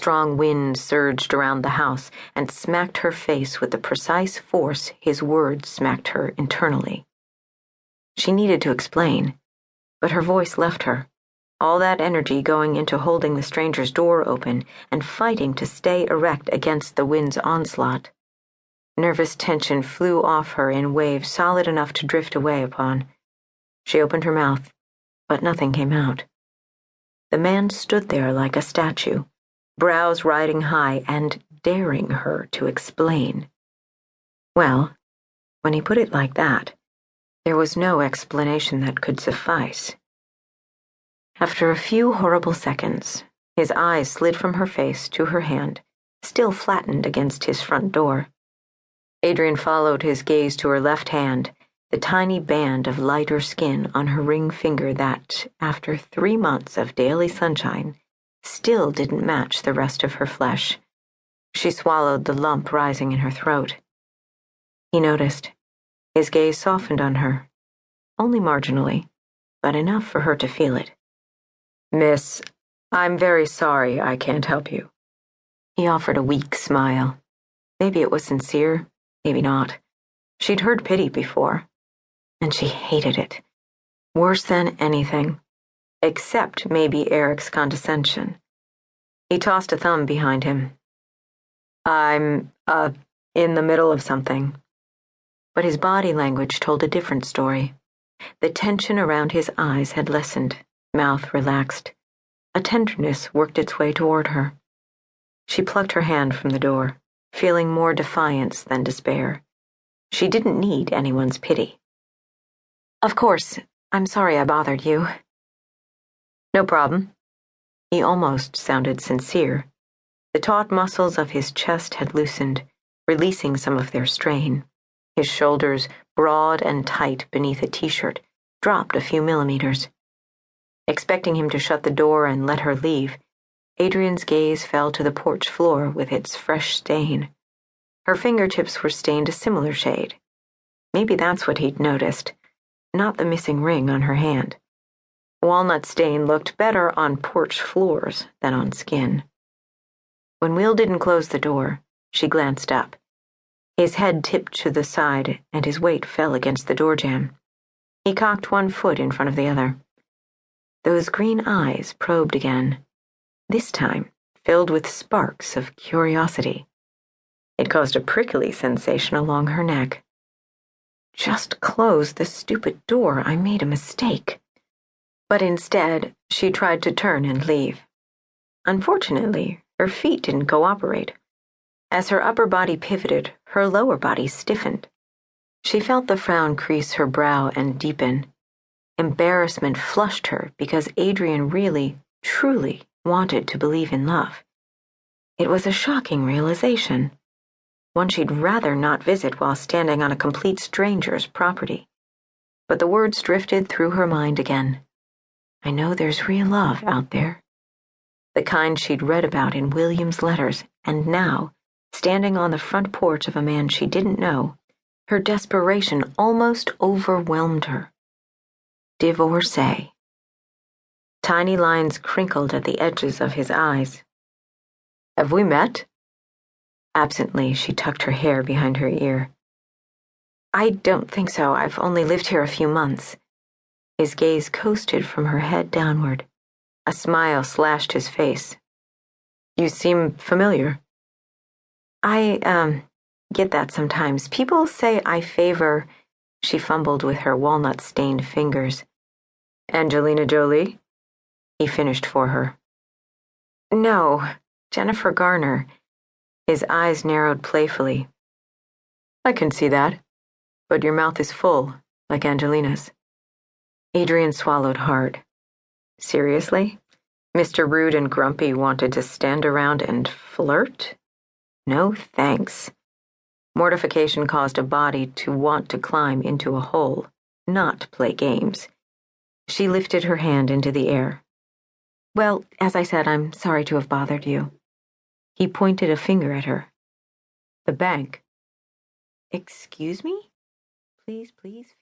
strong wind surged around the house and smacked her face with the precise force his words smacked her internally. She needed to explain, but her voice left her, all that energy going into holding the stranger's door open and fighting to stay erect against the wind's onslaught. Nervous tension flew off her in waves solid enough to drift away upon. She opened her mouth, but nothing came out. The man stood there like a statue, brows riding high and daring her to explain. Well, when he put it like that, there was no explanation that could suffice. After a few horrible seconds, his eyes slid from her face to her hand, still flattened against his front door. Adrienne followed his gaze to her left hand, the tiny band of lighter skin on her ring finger that, after 3 months of daily sunshine, still didn't match the rest of her flesh. She swallowed the lump rising in her throat. He noticed. His gaze softened on her, only marginally, but enough for her to feel it. "Miss, I'm very sorry I can't help you." He offered a weak smile. Maybe it was sincere, maybe not. She'd heard pity before, and she hated it. Worse than anything, except maybe Eric's condescension. He tossed a thumb behind him. "I'm, in the middle of something." But his body language told a different story. The tension around his eyes had lessened, mouth relaxed. A tenderness worked its way toward her. She plucked her hand from the door, feeling more defiance than despair. She didn't need anyone's pity. "Of course, I'm sorry I bothered you." "No problem." He almost sounded sincere. The taut muscles of his chest had loosened, releasing some of their strain. His shoulders, broad and tight beneath a t-shirt, dropped a few millimeters. Expecting him to shut the door and let her leave, Adrienne's gaze fell to the porch floor with its fresh stain. Her fingertips were stained a similar shade. Maybe that's what he'd noticed, not the missing ring on her hand. Walnut stain looked better on porch floors than on skin. When Will didn't close the door, she glanced up. His head tipped to the side and his weight fell against the door jamb. He cocked one foot in front of the other. Those green eyes probed again, this time filled with sparks of curiosity. It caused a prickly sensation along her neck. "Just close the stupid door. I made a mistake." But instead, she tried to turn and leave. Unfortunately, her feet didn't cooperate. As her upper body pivoted, her lower body stiffened. She felt the frown crease her brow and deepen. Embarrassment flushed her because Adrienne really, truly wanted to believe in love. It was a shocking realization, one she'd rather not visit while standing on a complete stranger's property. But the words drifted through her mind again. I know there's real love out there. The kind she'd read about in William's letters, and now, standing on the front porch of a man she didn't know, her desperation almost overwhelmed her. Divorcee. Tiny lines crinkled at the edges of his eyes. "Have we met?" Absently, she tucked her hair behind her ear. "I don't think so. I've only lived here a few months." His gaze coasted from her head downward. A smile slashed his face. "You seem familiar." I get that sometimes. People say I favor..." She fumbled with her walnut-stained fingers. "Angelina Jolie?" He finished for her. "No, Jennifer Garner." His eyes narrowed playfully. "I can see that. But your mouth is full, like Angelina's." Adrienne swallowed hard. Seriously? Mr. Rude and Grumpy wanted to stand around and flirt? No thanks. Mortification caused a body to want to climb into a hole, not play games. She lifted her hand into the air. "Well, as I said, I'm sorry to have bothered you." He pointed a finger at her. "The bank." "Excuse me? Please, please."